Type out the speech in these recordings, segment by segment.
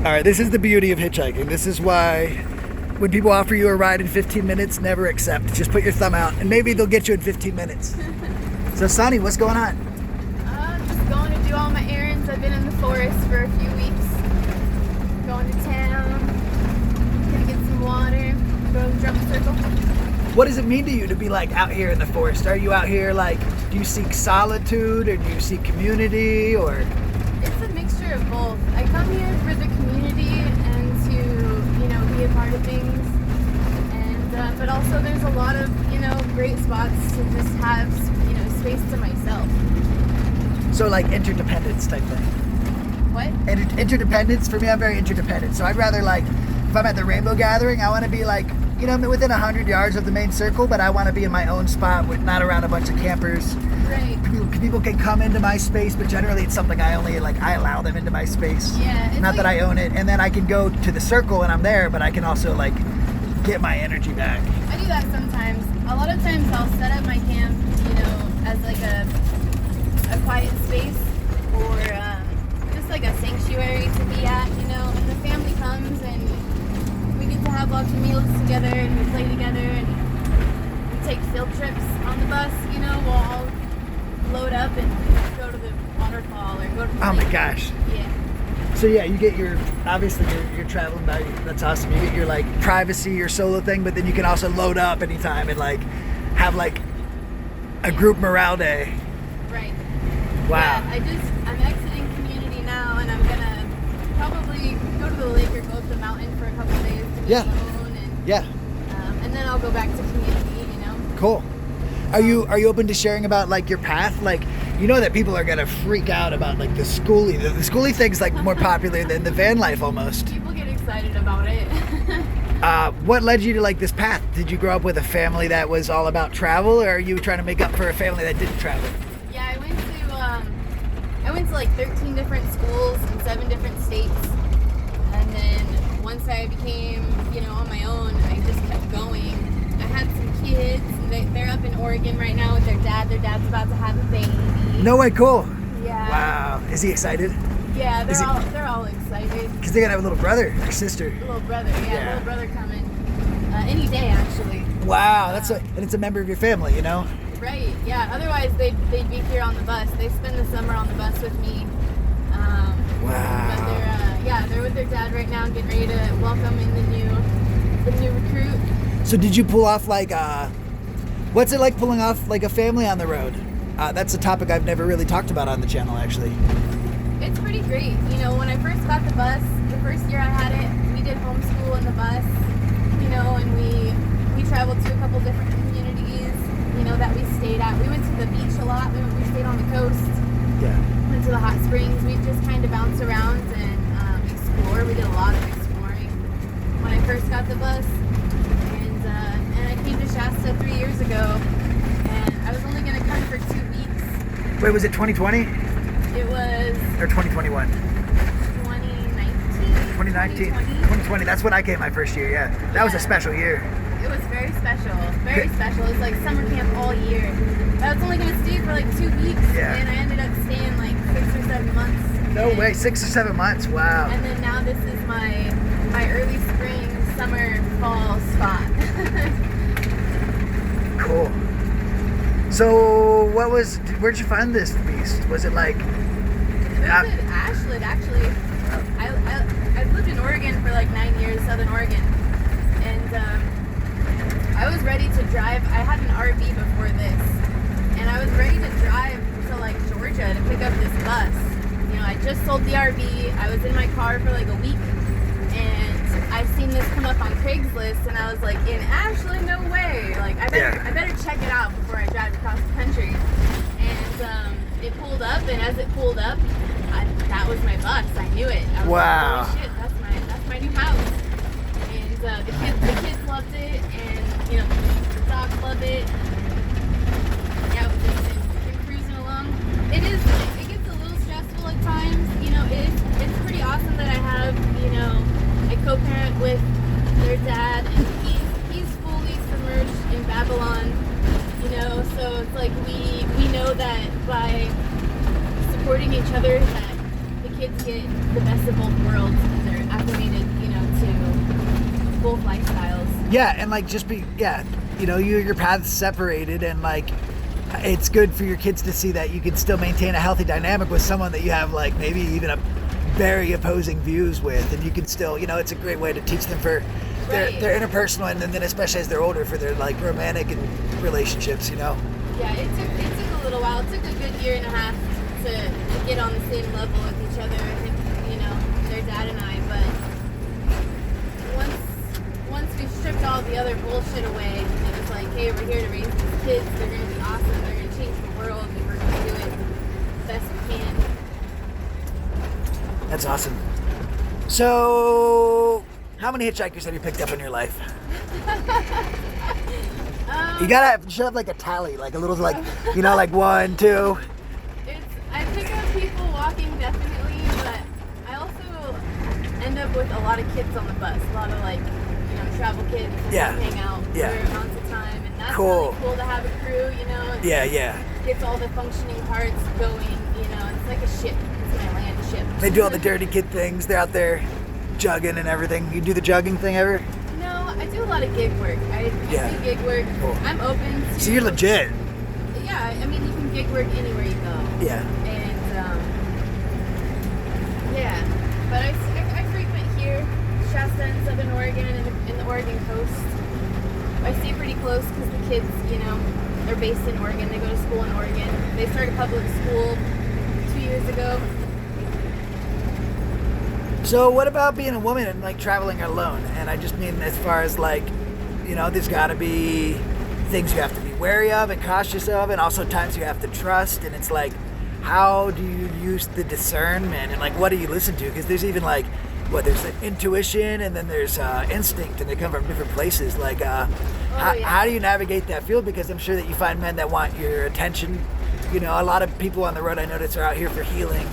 All right, this is the beauty of hitchhiking. This is why when people offer you a ride in 15 minutes, never accept. Just put your thumb out and maybe they'll get you in 15 minutes. So Sonny, what's going on? Just going to do all my errands. I've been in the forest for a few weeks. Going to town. Gonna get some water. Go to the drum circle. What does it mean to you to be like out here in the forest? Are you out here like, do you seek solitude or do you seek community or? It's a mixture of both. I come here for the community and to, be a part of things. And, but also there's a lot of, great spots to just have, space to myself. So like interdependence type thing. What? Interdependence, for me, I'm very interdependent. So I'd rather like, if I'm at the Rainbow Gathering, I want to be like, within 100 yards of the main circle, but I want to be in my own spot with not around a bunch of campers. Right. People can come into my space, but generally it's something I allow them into my space. Yeah. Not that I own it. And then I can go to the circle and I'm there, but I can also like get my energy back. I do that sometimes. A lot of times I'll set up my camp, as like a quiet space or just like a sanctuary to be at, and the family comes and we get to have lots of meals together and we play together and we take field trips on the bus, we'll all load up and go to the waterfall or go to the Oh lake. my gosh. Yeah. So yeah, you get you're traveling by, that's awesome. You get your like privacy, your solo thing, but then you can also load up anytime and like have like a group morale day. Right. Wow. Yeah, I'm exiting community now and I'm gonna probably go to the lake or go up the mountain for a couple days to be alone and then I'll go back to community, Cool. Are you open to sharing about like your path? Like, that people are gonna freak out about like the schoolie. The schoolie thing's like more popular than the van life almost. People get excited about it. What led you to like this path? Did you grow up with a family that was all about travel, or are you trying to make up for a family that didn't travel? Yeah, I went to like 13 different schools in 7 different states. And then once I became, on my own, I just kept going. I had some kids. They're up in Oregon right now with their dad. Their dad's about to have a baby. No way, cool. Yeah. Wow. Is he excited? Yeah, they're all excited. Because they're gonna have a little brother or sister. Little brother, little brother coming any day actually. Wow, and it's a member of your family, Right. Yeah. Otherwise, they'd be here on the bus. They spend the summer on the bus with me. Wow. But they're with their dad right now, getting ready to welcome in the new recruit. So did you pull off like what's it like pulling off like a family on the road? That's a topic I've never really talked about on the channel actually. It's pretty great. When I first got the bus, the first year I had it, we did homeschool in the bus, and we traveled to a couple different communities, that we stayed at. We went to the beach a lot. We stayed on the coast. Yeah. Went to the hot springs. We just kind of bounced around and explore. We did a lot of exploring when I first got the bus. And I came to Shasta 3 years ago, and I was only going to come for 2 weeks. Wait, was it 2020? It was... Or 2021? 2019. 2020, that's when I came my first year, yeah. That was a special year. It was very special. Very special. It was like summer camp all year. I was only going to stay for like 2 weeks, and I ended up staying like 6 or 7 months. No way, 6 or 7 months, wow. And then now this is my early spring, summer, fall spot. Cool. So where'd you find this beast? Was it like... It was in Ashland, actually. I've lived in Oregon for like 9 years, Southern Oregon. And I was ready to drive. I had an RV before this. And I was ready to drive to like Georgia to pick up this bus. I just sold the RV. I was in my car for like a week. And I seen this come up on Craigslist. And I was like, in Ashland? No way. Like, I better check it out before I drive across the country. And it pulled up. And as it pulled up, that was my bus. I knew it. I was wow. Like, holy shit, that's my new house. And the kids loved it, and the dogs love it. Yeah, we've been cruising along. It gets a little stressful at times. It's pretty awesome that I have I co-parent with their dad, and he's fully submerged in Babylon. So it's like we know that by supporting each other that the kids get the best of both worlds. They're acclimated, to both lifestyles. Yeah, and like your paths separated, and like it's good for your kids to see that you can still maintain a healthy dynamic with someone that you have like maybe even a very opposing views with, and you can still, it's a great way to teach them for their interpersonal, and then especially as they're older for their like romantic and relationships. Yeah, it took a little while. It took a good year and a half to get on the same level with each other, their dad and I. But once we stripped all the other bullshit away, and it was like, hey, we're here to raise these kids. They're going to be awesome. They're going to change the world, and we're going to do it the best we can. That's awesome. So, how many hitchhikers have you picked up in your life? You should have like a tally, like a little, like, like 1, 2. I pick up people walking definitely, but I also end up with a lot of kids on the bus. A lot of like, travel kids that hang out for amounts of time, and that's really cool to have a crew. Gets all the functioning parts going. It's like a ship. It's my land ship. They do all the dirty kid things. They're out there jugging and everything. You do the jugging thing ever? No, I do a lot of gig work. I do gig work. Cool. I'm open to... So you're legit? Yeah, I mean, you can gig work anywhere you go. Yeah. And, but I frequent here, Shasta in Southern Oregon and in the Oregon coast. I stay pretty close because the kids, they're based in Oregon. They go to school in Oregon. They started public school 2 years ago. So what about being a woman and like traveling alone? And I just mean as far as like, there's got to be things you have to be wary of and cautious of, and also times you have to trust. And it's like, how do you use the discernment, and like what do you listen to? Because there's even like, there's the intuition, and then there's instinct, and they come from different places. Like, how do you navigate that field? Because I'm sure that you find men that want your attention. A lot of people on the road I notice are out here for healing,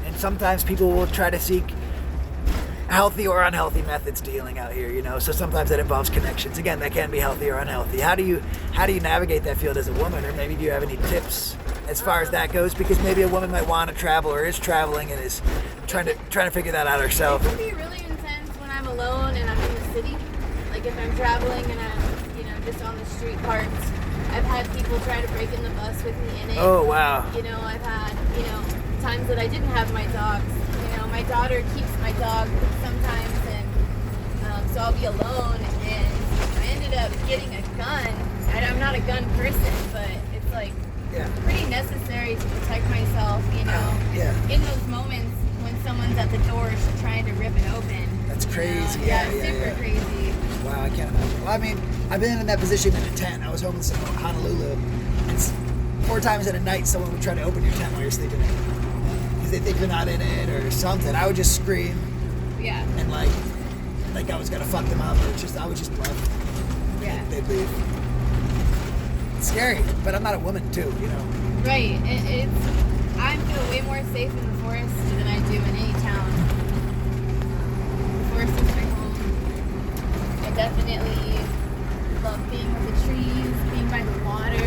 and sometimes people will try to seek healthy or unhealthy methods to healing out here, so sometimes that involves connections. Again, that can be healthy or unhealthy. How do you navigate that field as a woman, or maybe do you have any tips as far as that goes? Because maybe a woman might want to travel or is traveling and is trying to figure that out herself. It can be really intense when I'm alone and I'm in the city. Like if I'm traveling and I'm just on the street parts. I've had people try to break in the bus with me in it. Oh wow. I've had times that I didn't have my dogs. My daughter keeps my dog sometimes, and so I'll be alone, and I ended up getting a gun. I'm not a gun person, but it's like pretty necessary to protect myself, in those moments when someone's at the door trying to rip it open. That's crazy. Super crazy. Wow, I can't imagine. Well, I mean, I've been in that position in a tent. I was homeless in Honolulu. It's 4 times in a night someone would try to open your tent while you're sleeping in it. They think you're not in it or something. I would just scream. Yeah. And like I was gonna fuck them up, or I would just bluff. Yeah. They'd leave. It's scary, but I'm not a woman too, Right. I feel way more safe in the forest than I do in any town. The forest is my home. I definitely love being with the trees, being by the water, the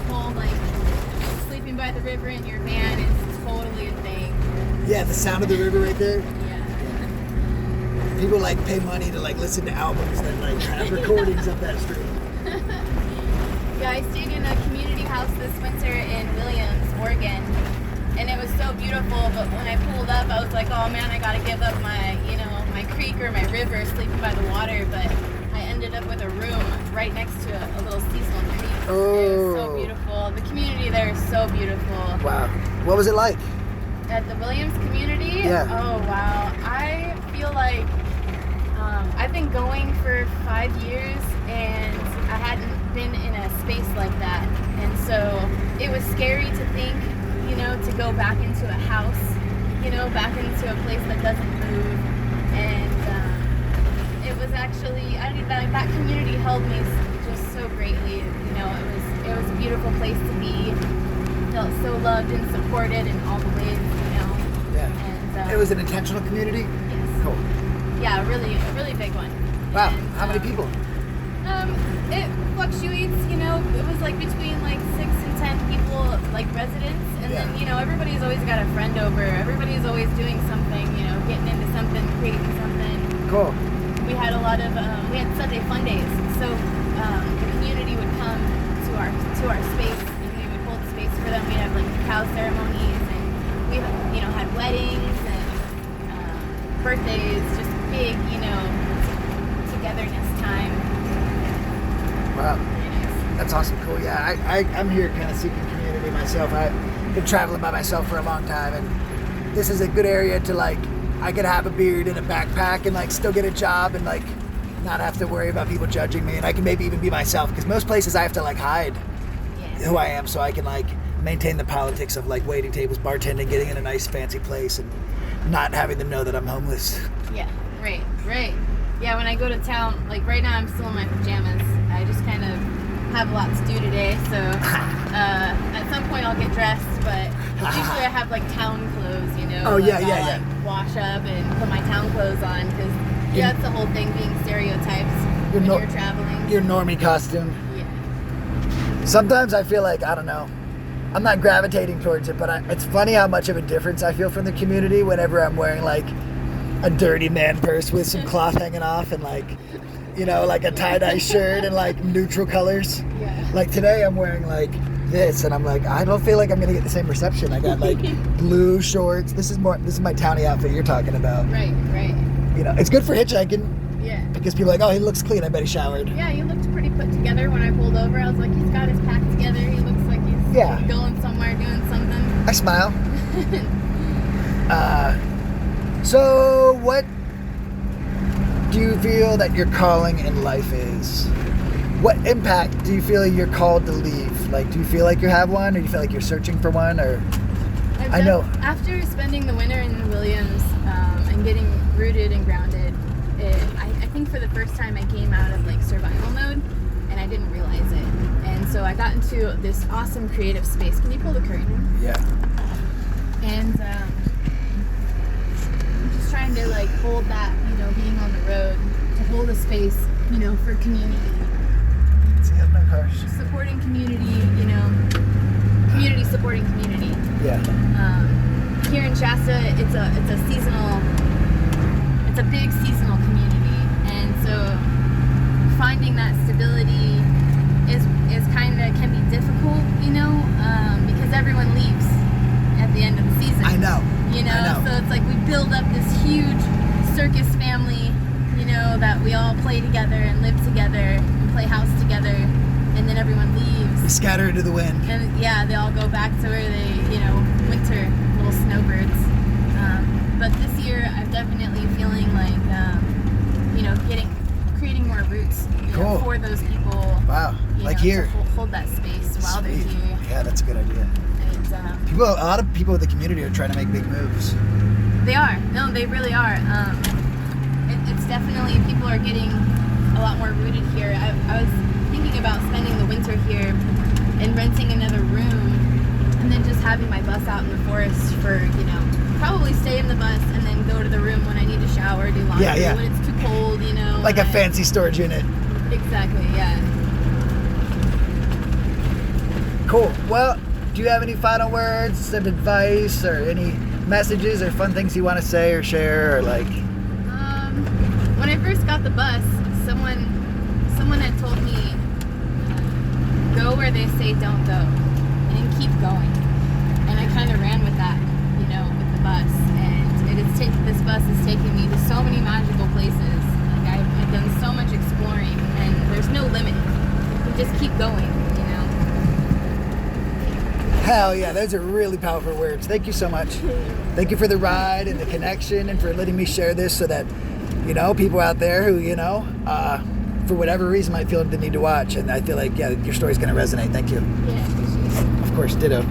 whole sleeping by the river in your van is totally a thing. Yeah, the sound of the river right there. Yeah. People pay money to listen to albums that have recordings of that stream. Yeah, I stayed in a community house this winter in Williams, Oregon, and it was so beautiful. But when I pulled up, I was like, oh man, I gotta give up my my creek or my river, sleeping by the water. But I ended up with a room right next to a little Cecil Creek. Oh. It was so beautiful. The community there is so beautiful. Wow. What was it like? At the Williams community? Yeah. Oh, wow. I feel like I've been going for 5 years, and I hadn't been in a space like that. And so it was scary to think, to go back into a house, back into a place that doesn't move. And it was actually, that community held me just so greatly. It was a beautiful place to be. Felt so loved and supported in all the ways, Yeah. And it was an intentional community? Yes. Cool. Yeah, a really big one. Wow. And, how many people? It fluctuates, it was between 6 and 10 people, residents, and then, everybody's always got a friend over. Everybody's always doing something, getting into something creating something. Cool. We had a lot of we had Sunday fun days, so the community would come to our space, and we would hold space for them. We'd have like cacao ceremonies, and we had weddings and birthdays, just big togetherness time. Wow. Very nice. That's awesome. Cool. Yeah, I'm here kind of seeking community myself. I've been traveling by myself for a long time, and this is a good area to like, I could have a beard and a backpack and like still get a job and like not have to worry about people judging me, and I can maybe even be myself, because most places I have to like hide who I am so I can like maintain the politics of like waiting tables, bartending, getting in a nice fancy place, and not having them know that I'm homeless. Yeah, right. Yeah, when I go to town, like right now I'm still in my pajamas. I just kind of have a lot to do today, so at some point I'll get dressed, but usually I have like town clothes, Oh, yeah. Like, wash up and put my town clothes on, because that's the whole thing, being stereotypes when you're traveling. Your normie costume. Yeah. Sometimes I feel like, I don't know, I'm not gravitating towards it, but it's funny how much of a difference I feel from the community whenever I'm wearing like a dirty man purse with some cloth hanging off and like, like a tie-dye shirt and like neutral colors. Yeah. Like today I'm wearing like this, and I'm like, I don't feel like I'm gonna get the same reception. I got like blue shorts. This is my townie outfit you're talking about. Right. It's good for hitchhiking. Yeah. Because people are like, oh, he looks clean. I bet he showered. Yeah, he looked pretty put together when I pulled over. I was like, he's got his pack together. He looks like he's going somewhere, doing something. I smile. So what do you feel that your calling in life is? What impact do you feel you're called to leave? Like, do you feel like you have one, or do you feel like you're searching for one? Or I know after spending the winter in Williams and getting rooted and grounded, I think for the first time I came out of like survival mode, and I didn't realize it. And so I got into this awesome creative space. Can you pull the curtain? Yeah. And I'm just trying to like hold that, being on the road, to hold a space, for community. Supporting community, community supporting community. Yeah. Here in Shasta, it's a big seasonal community, and so finding that stability is kind of can be difficult, because everyone leaves at the end of the season. I know. So it's like we build up this huge circus family, that we all play together and live together and play house together, and then everyone leaves. We scatter into the wind. And they all go back to where they, winter, little snowbirds. But this year, I'm definitely feeling like, creating more roots Cool. for those people. Wow, like here. To hold that space while they're here. Yeah, that's a good idea. And, a lot of people in the community are trying to make big moves. They are. No, they really are. It's definitely, people are getting a lot more rooted here. I was thinking about spending the winter here and renting another room, and then just having my bus out in the forest for, probably stay in the bus and then go to the room when I need to shower, do laundry, when it's too cold, Like a fancy storage unit. Exactly, yeah. Cool. Well, do you have any final words, some advice, or any messages or fun things you want to say or share, or like? When I first got the bus, someone had told me, go where they say don't go, and keep going. And I kind of ran with that, with the bus. And this bus is taking me to so many magical places. Like I've done so much exploring, and there's no limit. You just keep going, Hell yeah, those are really powerful words. Thank you so much. Thank you for the ride and the connection, and for letting me share this so that, people out there who, for whatever reason might feel the need to watch. And I feel like, your story's going to resonate. Thank you. Yeah, appreciate it. Of course, ditto.